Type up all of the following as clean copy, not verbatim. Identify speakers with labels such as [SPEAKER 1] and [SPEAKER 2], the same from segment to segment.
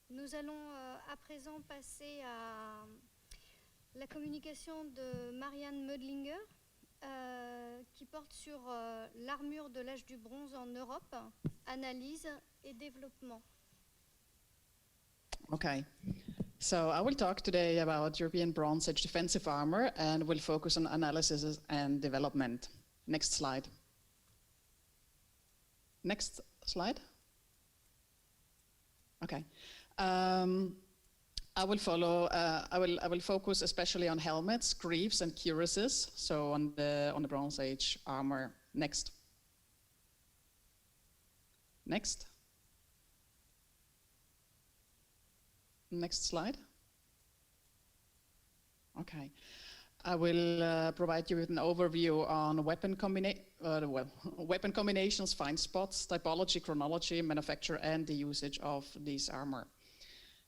[SPEAKER 1] Nous allons à présent passer à la communication de Marianne Mödlinger qui porte sur l'armure de l'âge du bronze en Europe, analyse et développement.
[SPEAKER 2] Okay, so I will talk today about European Bronze Age defensive armor and will focus on analysis and development. Next slide. Next slide. Okay. I will focus especially on helmets, greaves, and cuirasses. So on the Bronze Age armor. Next. Next. Next slide. Okay. I will provide you with an overview on weapon combinations, find spots, typology, chronology, manufacture, and the usage of this armor.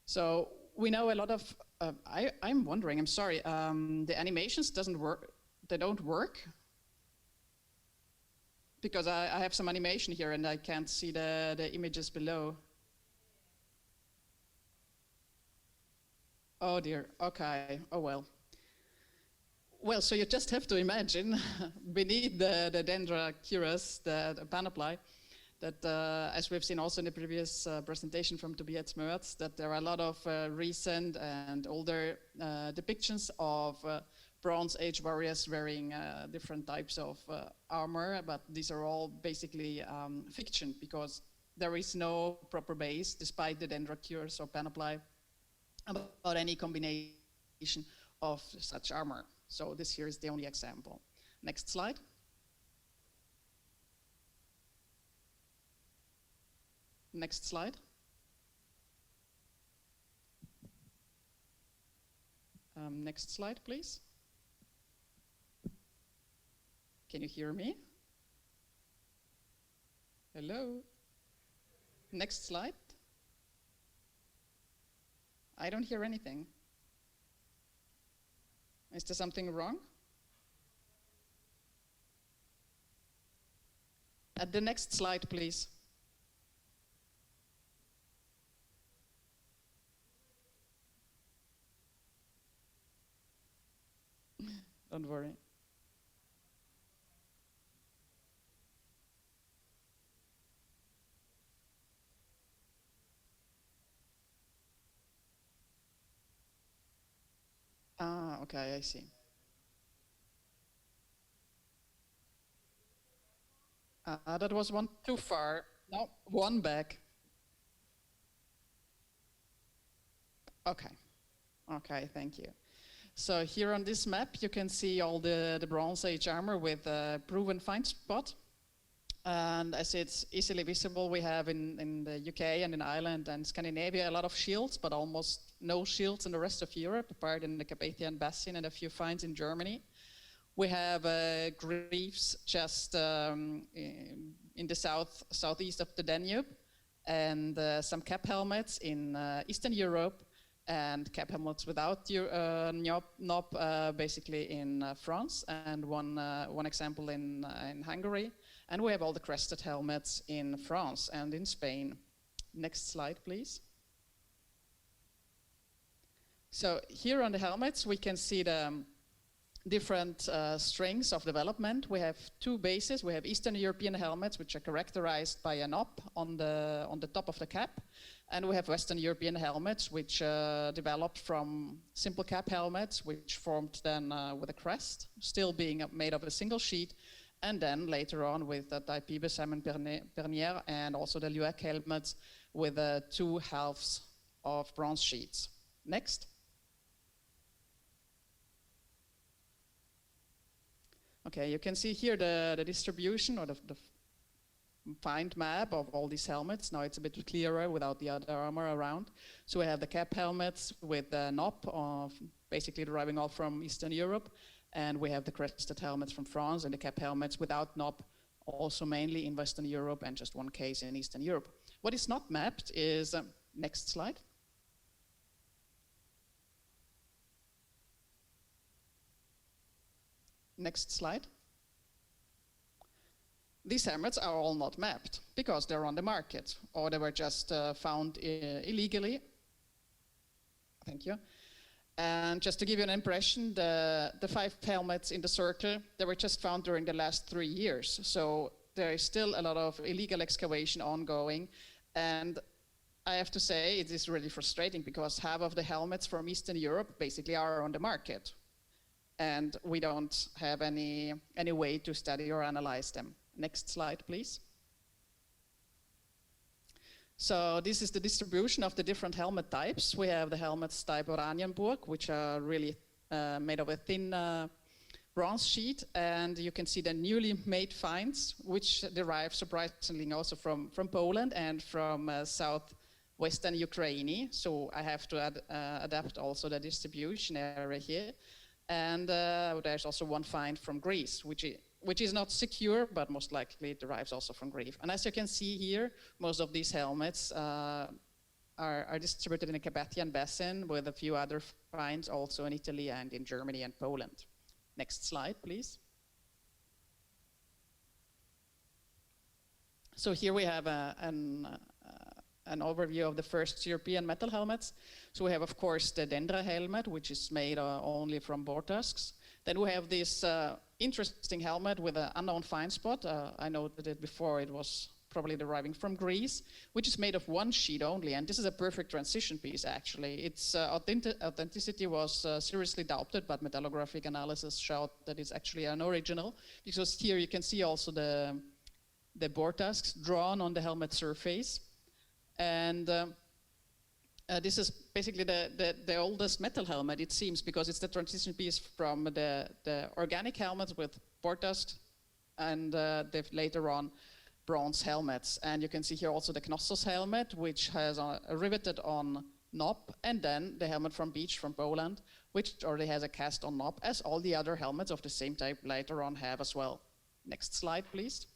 [SPEAKER 2] So we know a lot of. I'm wondering. I'm sorry. The animations doesn't work. They don't work because I have some animation here and I can't see the images below. Oh dear. Okay. Oh well. Well, so you just have to imagine beneath the dendra cuirass, the panoply, that as we've seen also in the previous presentation from Tobias Merz, that there are a lot of recent and older depictions of Bronze Age warriors wearing different types of armor, but these are all basically fiction because there is no proper base, despite the dendra cuirass or panoply, about any combination of such armor. So this here is the only example. Next slide. Next slide. Next slide, please. Can you hear me? Hello? Next slide. I don't hear anything. Is there something wrong? At the next slide, please. Don't worry. Ah, okay, I see. That was one too far. No, one back. Okay. Okay, thank you. So here on this map, you can see all the Bronze Age armor with a proven find spot. And as it's easily visible, we have in the UK and in Ireland and Scandinavia a lot of shields, but almost no shields in the rest of Europe, apart in the Carpathian Basin and a few finds in Germany. We have greaves just in the southeast of the Danube, and some cap helmets in Eastern Europe, and cap helmets without knob, basically in France, and one example in Hungary. And we have all the crested helmets in France and in Spain. Next slide, please. So here on the helmets, we can see the different strengths of development. We have two bases. We have Eastern European helmets, which are characterized by a knob on the top of the cap. And we have Western European helmets, which developed from simple cap helmets, which formed then with a crest, still being made of a single sheet. And then later on with the type Ibis, Simon Bernier, and also the Luec helmets with two halves of bronze sheets. Next. Okay, you can see here the distribution or the find map of all these helmets. Now it's a bit clearer without the other armor around. So we have the cap helmets with the knob, of basically deriving all from Eastern Europe. And we have the crested helmets from France and the cap helmets without knob, also mainly in Western Europe and just one case in Eastern Europe. What is not mapped is, next slide. Next slide. These helmets are all not mapped because they're on the market or they were just found illegally Thank you. And just to give you an impression, the 5 helmets in the circle, they were just found during the last 3 years. So there is still a lot of illegal excavation ongoing. And I have to say, it is really frustrating because half of the helmets from Eastern Europe basically are on the market. And we don't have any way to study or analyze them. Next slide, please. So this is the distribution of the different helmet types. We have the helmets type Oranienburg, which are really made of a thin bronze sheet. And you can see the newly made finds, which derive surprisingly also from Poland and from southwestern Ukraine. So I have to adapt also the distribution area here. And there's also one find from Greece, which is not secure, but most likely it derives also from Greece. And as you can see here, most of these helmets are distributed in the Carpathian Basin with a few other finds also in Italy and in Germany and Poland. Next slide, please. So here we have an overview of the first European metal helmets. So we have, of course, the Dendra helmet, which is made only from boar tusks. Then we have this interesting helmet with an unknown find spot. I noted it before, it was probably deriving from Greece, which is made of one sheet only. And this is a perfect transition piece, actually. Its authenticity was seriously doubted, but metallographic analysis showed that it's actually an original, because here you can see also the boar tusks drawn on the helmet surface. And this is basically the oldest metal helmet, it seems, because it's the transition piece from the organic helmets with boar tusks and they've later on bronze helmets. And you can see here also the Knossos helmet, which has a riveted on knob, and then the helmet from Beach from Poland, which already has a cast on knob, as all the other helmets of the same type later on have as well. Next slide, please.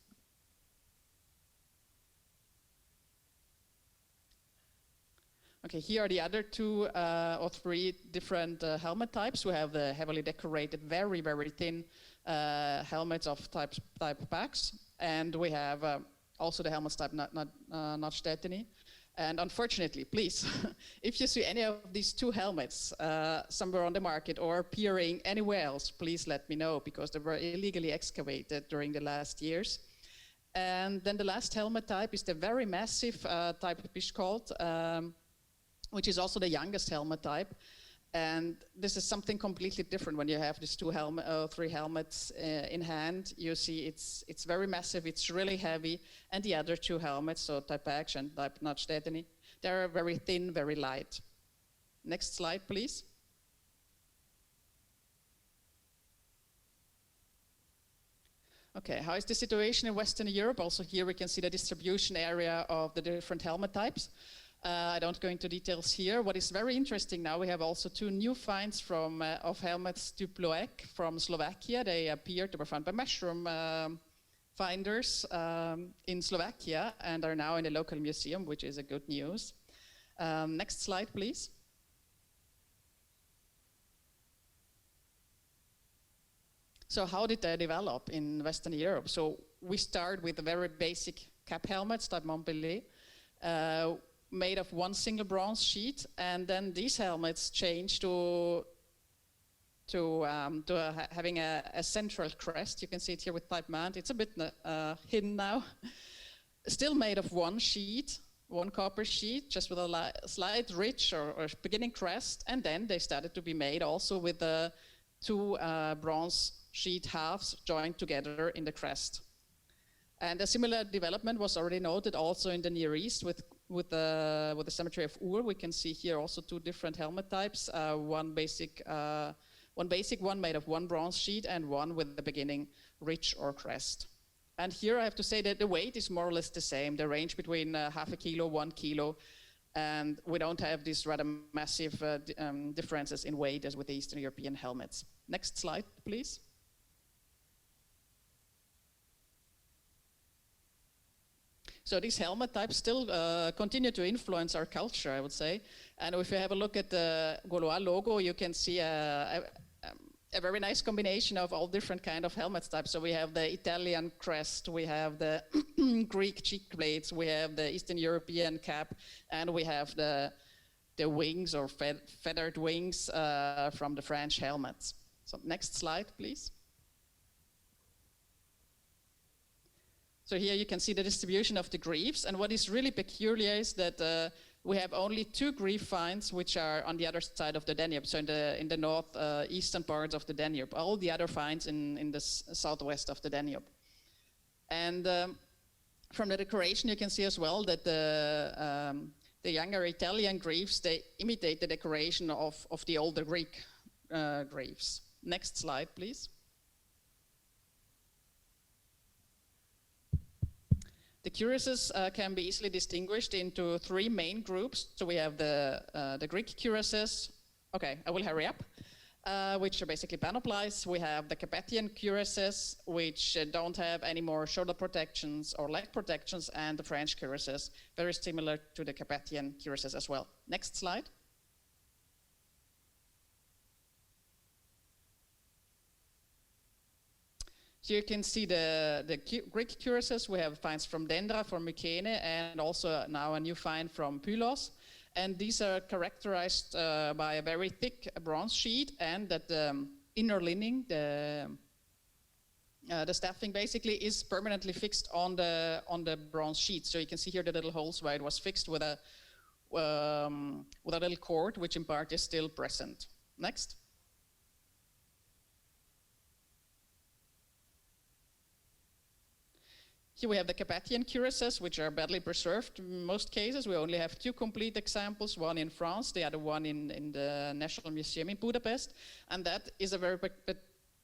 [SPEAKER 2] Okay, here are the other 2 or 3 different helmet types. We have the heavily decorated, very, very thin helmets of type packs. And we have also the helmets type Notch-Tetany. And unfortunately, please, if you see any of these 2 helmets somewhere on the market or appearing anywhere else, please let me know, because they were illegally excavated during the last years. And then the last helmet type is the very massive type Bischkold, which is also the youngest helmet type. And this is something completely different when you have these 3 helmets in hand. You see it's very massive, it's really heavy, and the other 2 helmets, so type Axe and type Notch-Tetany, they're very thin, very light. Next slide, please. Okay, how is the situation in Western Europe? Also here we can see the distribution area of the different helmet types. I don't go into details here. What is very interesting now, we have also 2 new finds of helmets Duploek from Slovakia. They were found by mushroom finders in Slovakia and are now in a local museum, which is a good news. Next slide, please. So how did they develop in Western Europe? So we start with the very basic cap helmets type Montpellier, made of one single bronze sheet, and then these helmets changed to having a central crest. You can see it here with type Mant. It's a bit hidden now. Still made of one sheet, one copper sheet, just with a slight ridge or beginning crest, and then they started to be made also with the 2 bronze sheet halves joined together in the crest. And a similar development was already noted also in the Near East with the cemetery of Ur. We can see here also 2 different helmet types, one basic one made of one bronze sheet and one with the beginning ridge or crest. And here I have to say that the weight is more or less the same. They range between half a kilo, 1 kilo, and we don't have these rather massive differences in weight as with the Eastern European helmets. Next slide, please. So these helmet types still continue to influence our culture, I would say. And if you have a look at the Gaulois logo, you can see a very nice combination of all different kind of helmet types. So we have the Italian crest, we have the Greek cheek plates, we have the Eastern European cap, and we have the the wings or feathered wings from the French helmets. So next slide, please. So here you can see the distribution of the greaves, and what is really peculiar is that we have only 2 greave finds which are on the other side of the Danube, so in the northeastern parts of the Danube. All the other finds in the southwest of the Danube. And from the decoration you can see as well that the younger Italian greaves, they imitate the decoration of the older Greek greaves. Next slide, please. The cuirasses can be easily distinguished into 3 main groups. So we have the Greek cuirasses. Okay, I will hurry up. Which are basically panoplies. We have the Carpathian cuirasses, which don't have any more shoulder protections or leg protections, and the French cuirasses, very similar to the Carpathian cuirasses as well. Next slide. Here you can see the Greek cuirasses. We have finds from Dendra, from Mykene, and also now a new find from Pylos. And these are characterized by a very thick bronze sheet, and that the inner lining, the staffing basically is permanently fixed on the bronze sheet. So you can see here the little holes where it was fixed with a little cord, which in part is still present. Next. Here we have the Carpathian cuirasses, which are badly preserved in most cases. We only have 2 complete examples, one in France, the other one in the National Museum in Budapest. And that is a very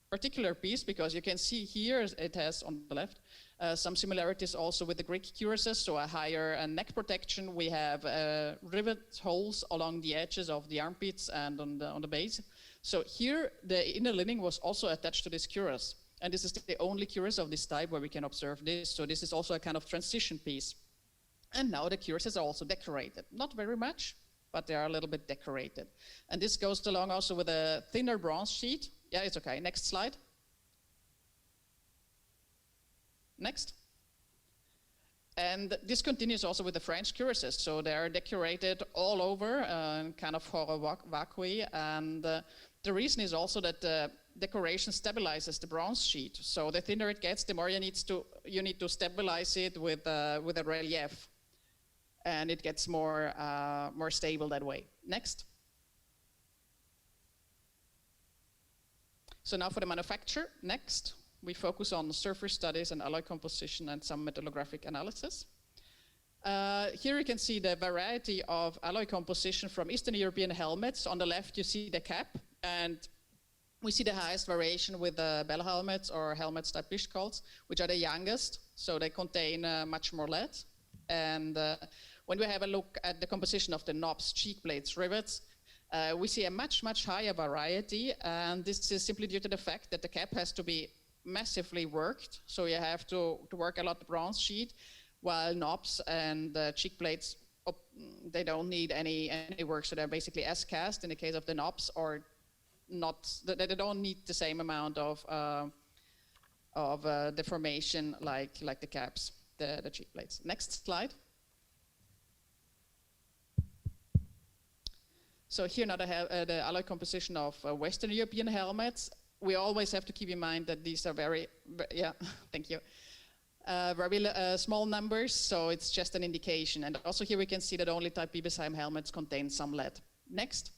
[SPEAKER 2] particular piece, because you can see here, it has on the left, some similarities also with the Greek cuirasses, so a higher neck protection. We have rivet holes along the edges of the armpits and on the base. So here, the inner lining was also attached to this cuirass. And this is the only cuirass of this type where we can observe this. So this is also a kind of transition piece. And now the cuirasses are also decorated. Not very much, but they are a little bit decorated. And this goes along also with a thinner bronze sheet. Yeah, it's okay. Next slide. Next. And this continues also with the French cuirasses. So they are decorated all over, kind of horror vacui. And the reason is also that decoration stabilizes the bronze sheet. So the thinner it gets, the more you need to stabilize it with a relief, and it gets more stable that way. Next. So now for the manufacture. Next, we focus on surface studies and alloy composition and some metallographic analysis. Here you can see the variety of alloy composition from Eastern European helmets. On the left you see the cap, and we see the highest variation with the bell helmets or helmets type Bischkolz, which are the youngest, so they contain much more lead. And when we have a look at the composition of the knobs, cheek plates, rivets, we see a much higher variety, and this is simply due to the fact that the cap has to be massively worked, so you have to work a lot the bronze sheet, while knobs and cheek plates, they don't need any work, so they're basically as cast in the case of the knobs, or not, they don't need the same amount of deformation like the caps, the cheek plates. Next slide. So here now the alloy composition of Western European helmets. We always have to keep in mind that these are very thank you. Very small numbers, so it's just an indication. And also here we can see that only type Bibesheim helmets contain some lead. Next.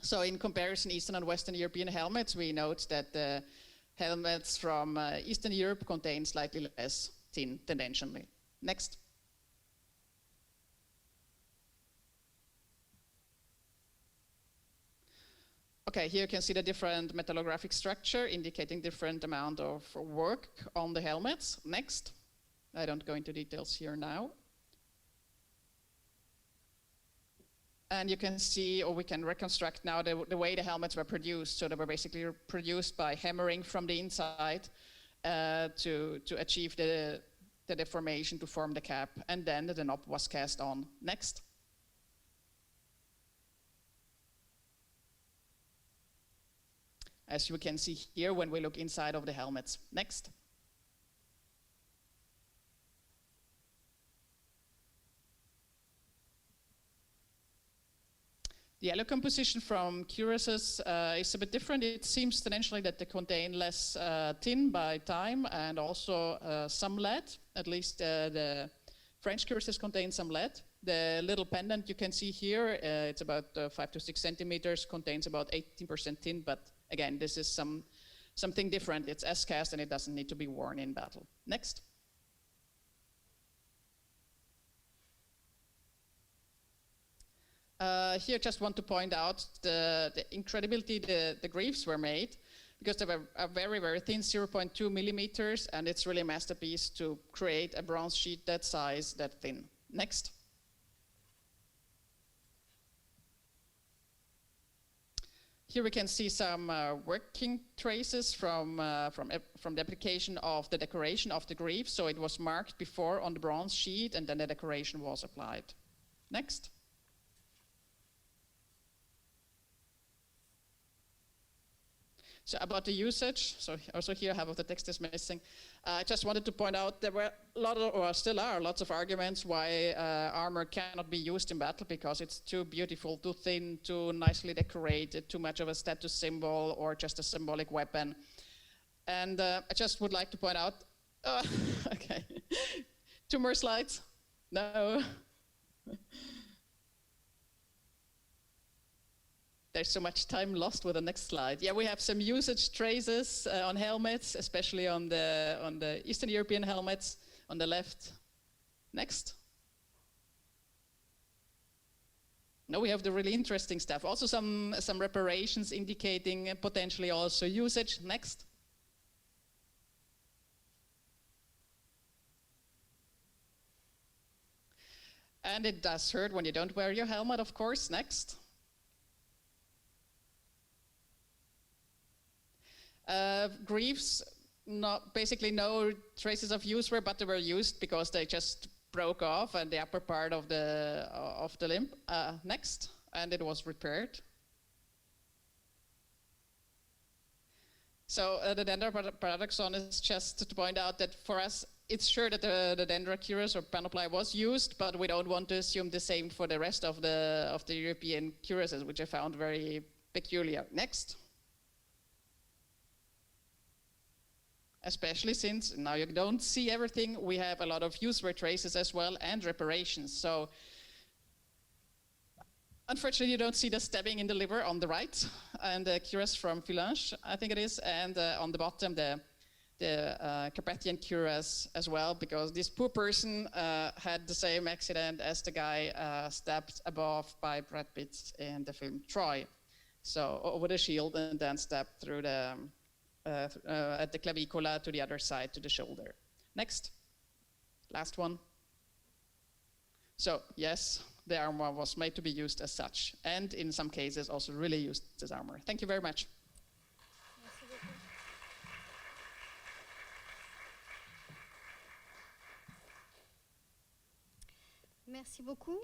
[SPEAKER 2] So in comparison, Eastern and Western European helmets, we note that the helmets from Eastern Europe contain slightly less tin tendentially. Next. Okay, here you can see the different metallographic structure indicating different amount of work on the helmets. Next. I don't go into details here now. And you can see, or we can reconstruct now the way the helmets were produced. So they were basically produced by hammering from the inside to achieve the deformation to form the cap. And then the knob was cast on. Next. As you can see here when we look inside of the helmets. Next. The yellow composition from cuirasses is a bit different. It seems tendentially that they contain less tin by time and also some lead. At least the French cuirasses contain some lead. The little pendant you can see here, it's about 5 to 6 centimeters, contains about 18% tin, but again, this is something different. It's S-cast and it doesn't need to be worn in battle. Next. Here, just want to point out the incredibility the greaves were made, because they were a very, very thin, 0.2 millimeters, and it's really a masterpiece to create a bronze sheet that size, that thin. Next. Here we can see some working traces from the application of the decoration of the greave. So it was marked before on the bronze sheet, and then the decoration was applied. Next. So about the usage, so also here half of the text is missing. I just wanted to point out there were a lot of, or still are, lots of arguments why armor cannot be used in battle, because it's too beautiful, too thin, too nicely decorated, too much of a status symbol, or just a symbolic weapon. And I just would like to point out, okay, 2 more slides? No. There's so much time lost with the next slide. Yeah, we have some usage traces on helmets, especially on the Eastern European helmets on the left. Next. Now we have the really interesting stuff. Also some reparations indicating potentially also usage. Next. And it does hurt when you don't wear your helmet, of course. Next. Greaves, basically no traces of use were, but they were used because they just broke off and the upper part of the limb. Next, and it was repaired. So the Dendra paradoxon is just to point out that for us, it's sure that the Dendra cuirass or panoply was used, but we don't want to assume the same for the rest of the European cuirasses, which I found very peculiar. Next. Especially since now you don't see everything, we have a lot of use-wear traces as well and reparations. So unfortunately you don't see the stabbing in the liver on the right, and the cuirass from Fillange, I think it is, and on the bottom the Carpathian cuirass as well, because this poor person had the same accident as the guy stabbed above by Brad Pitt in the film Troy. So over the shield and then stabbed through the at the clavicula to the other side, to the shoulder. Next. Last one. So, yes, the armor was made to be used as such, and in some cases also really used as armor. Thank you very much.
[SPEAKER 1] Merci beaucoup.